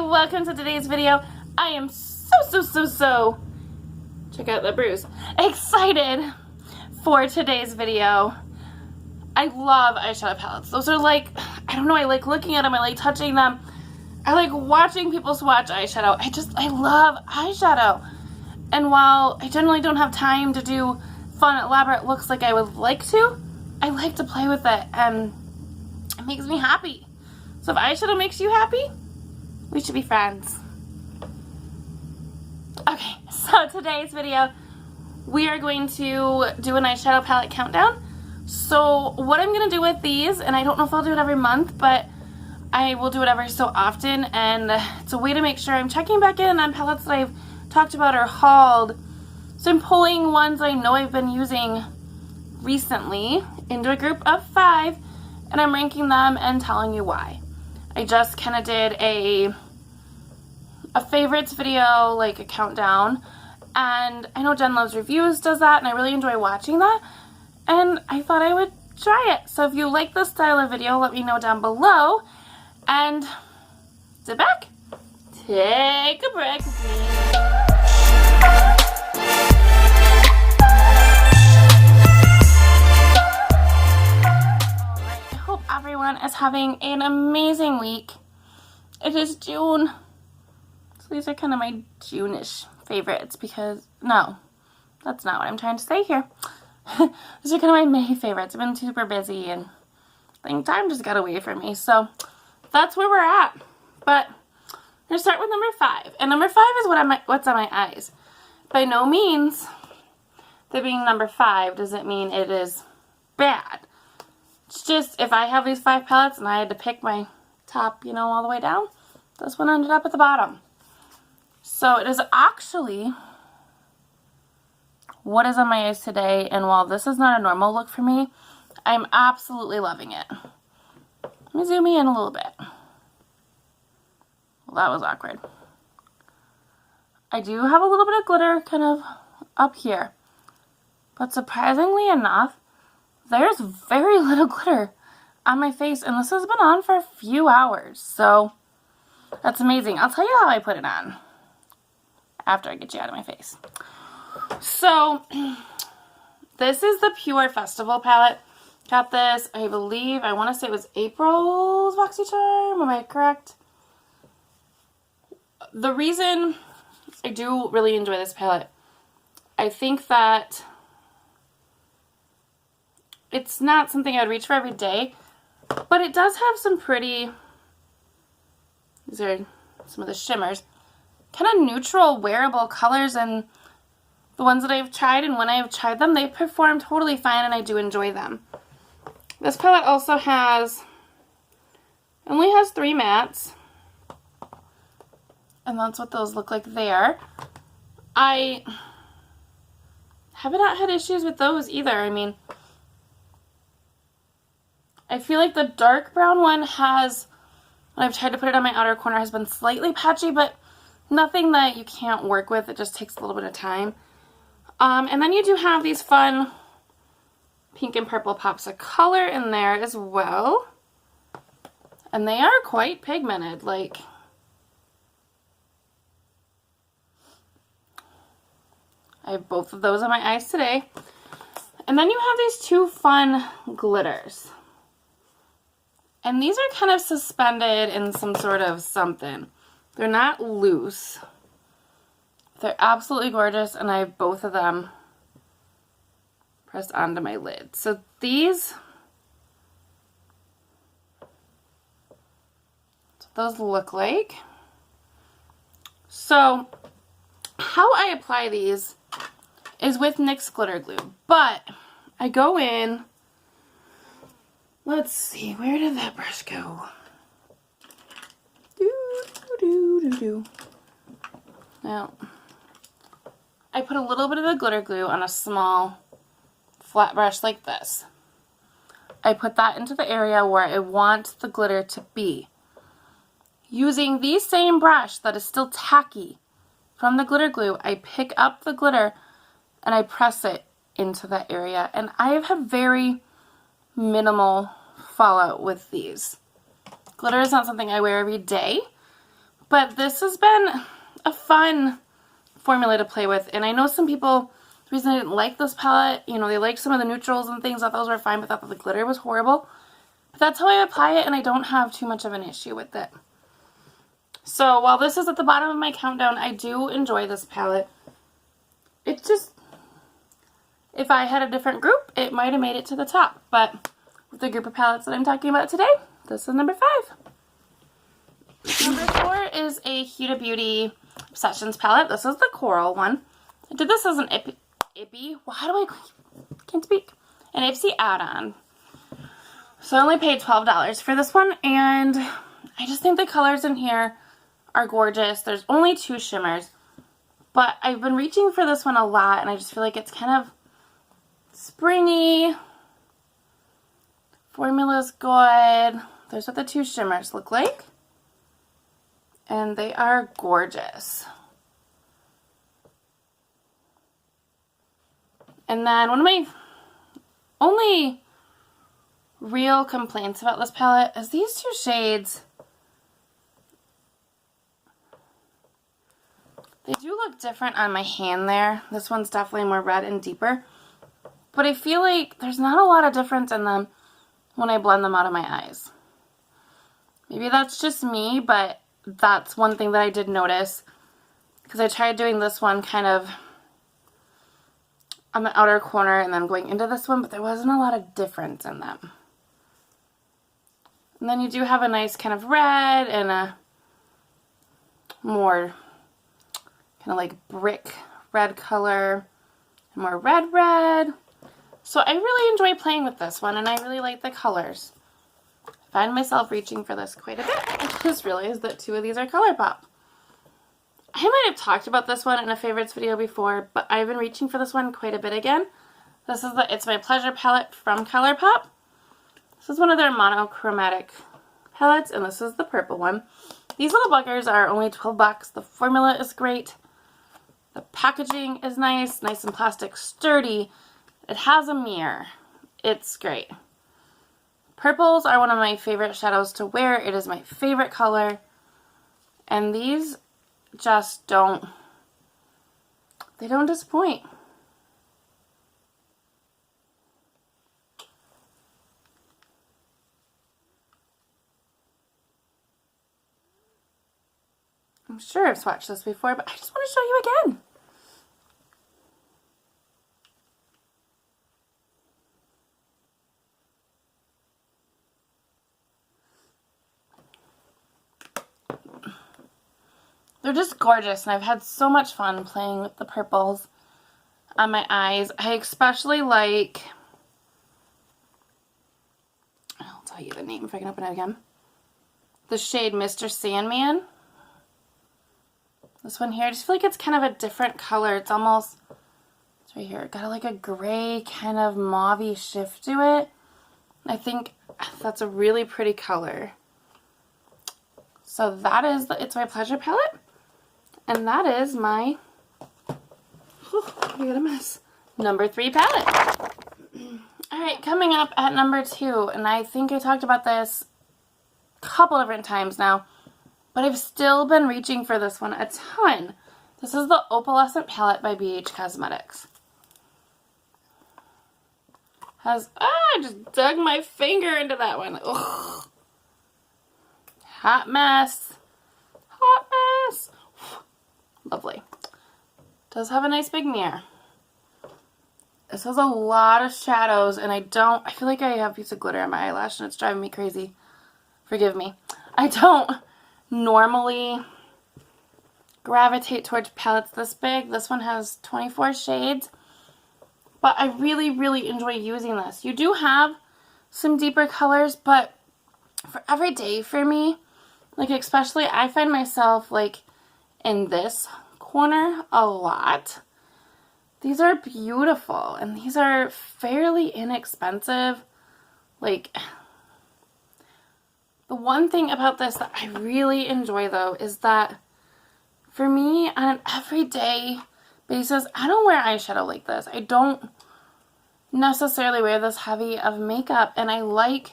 welcome to today's video. I am so check out the bruise, excited for today's video. I love eyeshadow palettes. Those are like, I don't know, I like looking at them, I like touching them, I like watching people swatch eyeshadow. I love eyeshadow. And while I generally don't have time to do fun, elaborate looks like I would like to, I like to play with it and it makes me happy. So if eyeshadow makes you happy, we should be friends. Okay, so today's video, we are going to do an eyeshadow palette countdown. So what I'm going to do with these, and I don't know if I'll do it every month, but I will do it every so often, and it's a way to make sure I'm checking back in on palettes that I've talked about or hauled. So I'm pulling ones I know I've been using recently into a group of 5, and I'm ranking them and telling you why. I just kind of did a favorites video, like a countdown, and I know Jen Loves Reviews does that, and I really enjoy watching that, and I thought I would try it. So if you like this style of video, let me know down below, and sit back, take a break with me. Everyone is having an amazing week. It is June, so these are kind of my June-ish favorites because, no, that's not what I'm trying to say here. These are kind of my May favorites. I've been super busy and I think time just got away from me, so that's where we're at. But I'm going to start with number 5, and number 5 is what's on my eyes. By no means that being number 5 doesn't mean it is bad. It's just, if I have these 5 palettes and I had to pick my top, you know, all the way down, this one ended up at the bottom. So it is actually what is on my eyes today, and while this is not a normal look for me, I'm absolutely loving it. Let me zoom in a little bit. Well, that was awkward. I do have a little bit of glitter kind of up here, but surprisingly enough, there's very little glitter on my face, and this has been on for a few hours, so that's amazing. I'll tell you how I put it on after I get you out of my face. So, this is the Pure Festival palette. Got this, I believe, I want to say it was April's BoxyCharm, am I correct? The reason I do really enjoy this palette, I think that it's not something I would reach for every day, but it does have some pretty, these are some of the shimmers, kind of neutral, wearable colors, and the ones that I've tried and when I've tried them, they perform totally fine and I do enjoy them. This palette also only has 3 mattes, and that's what those look like there. I have not had issues with those either. I mean, I feel like the dark brown one has, when I've tried to put it on my outer corner, has been slightly patchy, but nothing that you can't work with. It just takes a little bit of time. And then you do have these fun pink and purple pops of color in there as well. And they are quite pigmented. Like, I have both of those on my eyes today. And then you have these 2 fun glitters. And these are kind of suspended in some sort of something. They're not loose. They're absolutely gorgeous, and I have both of them pressed onto my lid. So these, that's what those look like. So how I apply these is with NYX glitter glue, but I go in. Let's see, where did that brush go? Now, I put a little bit of the glitter glue on a small flat brush like this. I put that into the area where I want the glitter to be. Using the same brush that is still tacky from the glitter glue, I pick up the glitter and I press it into that area. And I have had very minimal fallout with these. Glitter is not something I wear every day, But this has been a fun formula to play with. And I know some people, the reason I didn't like this palette, you know, they liked some of the neutrals and things, thought those were fine, but thought that the glitter was horrible. But that's how I apply it, and I don't have too much of an issue with it. So while this is at the bottom of my countdown, I do enjoy this palette. It's just, if I had a different group, it might have made it to the top. But with the group of palettes that I'm talking about today, this is number 5. Number 4 is a Huda Beauty Obsessions palette. This is the coral one. I did this as an Ipsy. Why do I can't speak? An Ipsy add-on. So I only paid $12 for this one, and I just think the colors in here are gorgeous. There's only 2 shimmers, but I've been reaching for this one a lot, and I just feel like it's kind of springy. Formula's good. There's what the 2 shimmers look like, and they are gorgeous. And then one of my only real complaints about this palette is these 2 shades. They do look different on my hand there. This one's definitely more red and deeper. But I feel like there's not a lot of difference in them when I blend them out of my eyes. Maybe that's just me, but that's one thing that I did notice. Because I tried doing this one kind of on the outer corner and then going into this one, but there wasn't a lot of difference in them. And then you do have a nice kind of red and a more kind of like brick red color, and more red. So I really enjoy playing with this one, and I really like the colors. I find myself reaching for this quite a bit. I just realized that 2 of these are ColourPop. I might have talked about this one in a favorites video before, but I've been reaching for this one quite a bit again. This is the It's My Pleasure palette from ColourPop. This is one of their monochromatic palettes, and this is the purple one. These little buggers are only 12 bucks. The formula is great. The packaging is nice and plastic, sturdy. It has a mirror. It's great. Purples are one of my favorite shadows to wear. It is my favorite color. And these just don't disappoint. I'm sure I've swatched this before, but I just want to show you again. They're just gorgeous, and I've had so much fun playing with the purples on my eyes. I especially like, I'll tell you the name if I can open it again, the shade Mr. Sandman. This one here, I just feel like it's kind of a different color. It's almost, it's right here, got like a gray kind of mauve-y shift to it. I think that's a really pretty color. So that is the It's My Pleasure palette. And that is my, I got a mess, number 3 palette. Alright, coming up at number 2, and I think I talked about this a couple different times now, but I've still been reaching for this one a ton. This is the Opalescent palette by BH Cosmetics. I just dug my finger into that one. Ugh. Hot mess. Hot mess. Lovely. Does have a nice big mirror. This has a lot of shadows, and I feel like I have a piece of glitter on my eyelash, and it's driving me crazy. Forgive me. I don't normally gravitate towards palettes this big. This one has 24 shades, but I really, really enjoy using this. You do have some deeper colors, but for every day for me, like especially I find myself like in this corner a lot. These are beautiful, and these are fairly inexpensive. Like, the one thing about this that I really enjoy though is that for me on an everyday basis, I don't wear eyeshadow like this. I don't necessarily wear this heavy of makeup, and I like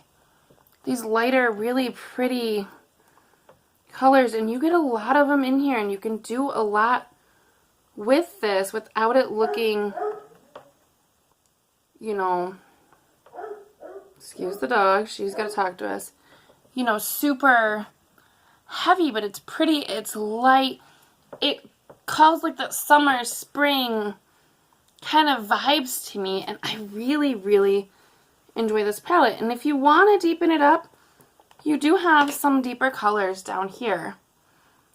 these lighter, really pretty colors, and you get a lot of them in here, and you can do a lot with this without it looking, you know, excuse the dog, she's got to talk to us, you know, super heavy, but it's pretty, it's light, it calls like that summer, spring kind of vibes to me, and I really, really enjoy this palette. And if you want to deepen it up, you do have some deeper colors down here.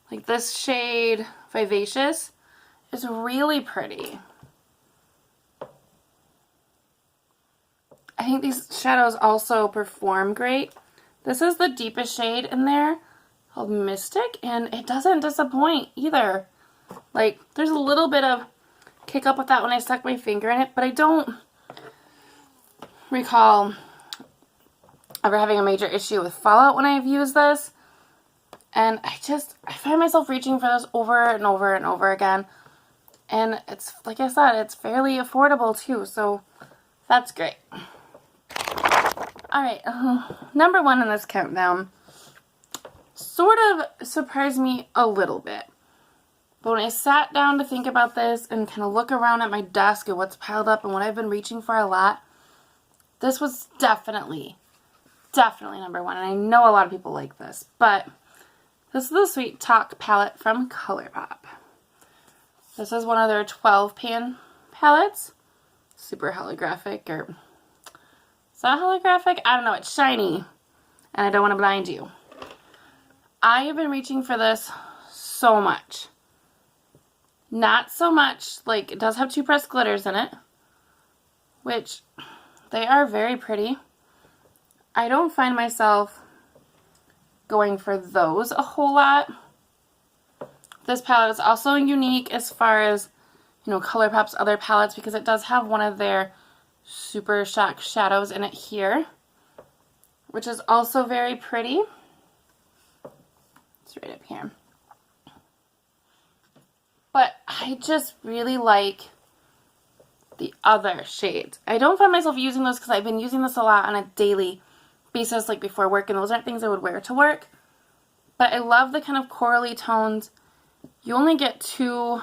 Like this shade, Vivacious, is really pretty. I think these shadows also perform great. This is the deepest shade in there, called Mystic, and it doesn't disappoint either. Like, there's a little bit of kick up with that when I stuck my finger in it, but I don't recall ever having a major issue with fallout when I've used this. And I find myself reaching for this over and over and over again. And it's, like I said, it's fairly affordable too, so that's great. Alright, number one in this countdown sort of surprised me a little bit. But when I sat down to think about this and kind of look around at my desk and what's piled up and what I've been reaching for a lot, this was definitely number one. And I know a lot of people like this, but this is the Sweet Talk palette from ColourPop. This is one of their 12-pan palettes. Super holographic, or is that holographic? I don't know, it's shiny, and I don't want to blind you. I have been reaching for this so much. Not so much, like, it does have two pressed glitters in it, which they are very pretty. I don't find myself going for those a whole lot. This palette is also unique as far as, you know, ColourPop's other palettes, because it does have one of their Super Shock shadows in it here, which is also very pretty. It's right up here. But I just really like the other shades. I don't find myself using those because I've been using this a lot on a daily basis, like before work, and those aren't things I would wear to work. But I love the kind of corally tones. You only get two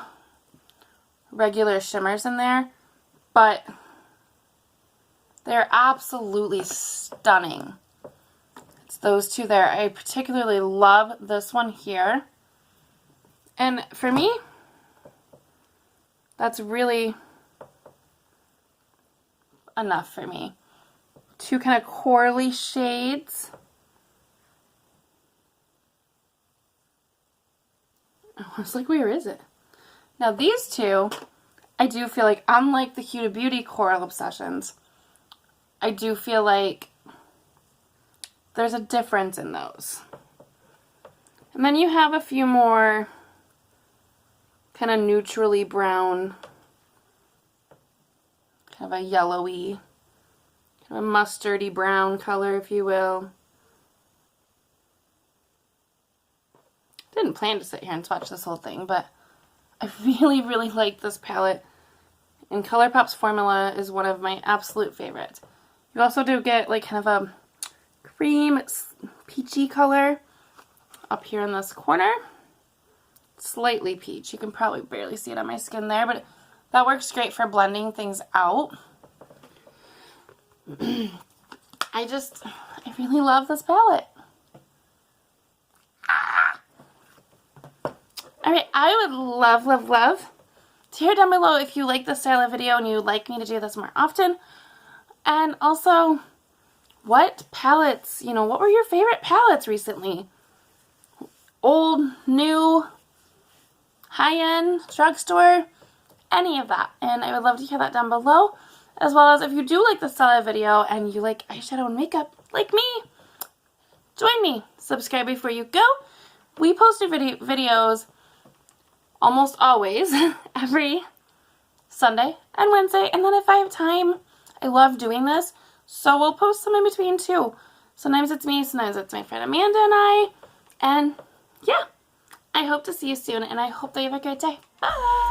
regular shimmers in there, but they're absolutely stunning. It's those two there. I particularly love this one here. And for me, that's really enough for me. Two kind of corally shades. I was like, where is it? Now these two, I do feel like, unlike the Huda Beauty Coral Obsessions, I do feel like there's a difference in those. And then you have a few more kind of neutrally brown, kind of a yellowy, kind of a mustardy brown color, if you will. Didn't plan to sit here and swatch this whole thing, but I really, really like this palette. And ColourPop's formula is one of my absolute favorites. You also do get like kind of a cream peachy color up here in this corner. Slightly peach. You can probably barely see it on my skin there, but that works great for blending things out. I really love this palette. Alright, I would love, love, love to hear down below if you like this style of video and you would like me to do this more often. And also, what palettes, you know, what were your favorite palettes recently? Old, new, high-end, drugstore, any of that. And I would love to hear that down below. As well as if you do like this style of video and you like eyeshadow and makeup like me, join me. Subscribe before you go. We post videos almost always every Sunday and Wednesday. And then if I have time, I love doing this, so we'll post some in between too. Sometimes it's me, sometimes it's my friend Amanda and I. And yeah, I hope to see you soon, and I hope that you have a great day. Bye!